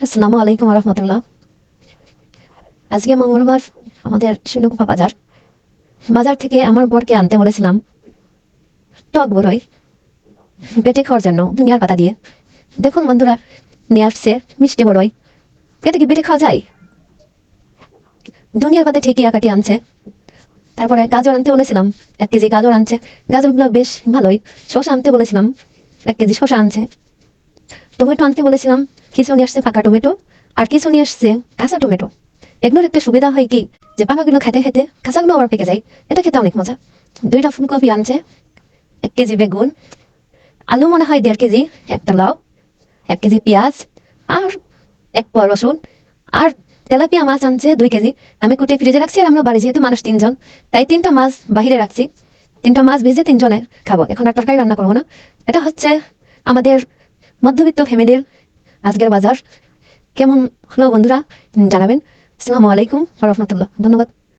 আসসালামু আলাইকুম রহমতুল্লাহ। আজকে মঙ্গলবার, আমাদের শিলুকুপা বাজার বাজার থেকে আমার বরকে আনতে বলেছিলাম টক বড়ই পেটে খাওয়ার জন্য দুনিয়ার পাতা দিয়ে। দেখুন বন্ধুরা, নিয়ে আসছে মিষ্টি বড়ই। এটা কি পেটে খাওয়া যায়? দুনিয়ার পাতা ঠিকই আকাটি আনছে। তারপরে গাজর আনতে বলেছিলাম, 1 কেজি গাজর আনছে। গাজরগুলো বেশ ভালোই। শসা আনতে বলেছিলাম, 1 কেজি শসা আনছে। টমেটো আনতে বলেছিলাম, কিছু নিয়ে আসছে পাকা টমেটো, আর কিছু নিয়ে আসছে কাঁচা টমেটো। এগুলোর একটা সুবিধা হয় কি, যে পাকাগুলো খেতে খেতে কাঁচাগুলো আবার পেকে যায়। এটা খেতে অনেক মজা। 2টা ফুলকপি আনছে, 1 কেজি বেগুন, আলু মনে হয় 1.5 কেজি, একটা লাউ, 1 কেজি পেঁয়াজ, আর 1 পোয়া রসুন, আর তেলাপিয়া মাছ আনছে 2 কেজি। আমি কুটে ফ্রিজে রাখছি, আর আমরা বাড়ি যেহেতু মানুষ 3 জন, তাই 3টা মাছ বাহিরে রাখছি। 3টা মাছ ভেজে 3 জনে খাবো, এখন আর তরকারি রান্না করবো না। এটা হচ্ছে আমাদের মধ্যবিত্ত ফ্যামিলির আজকের বাজার। কেমন হলো বন্ধুরা জানাবেন। আসসালামু আলাইকুম রহমতুল্লাহ, ধন্যবাদ।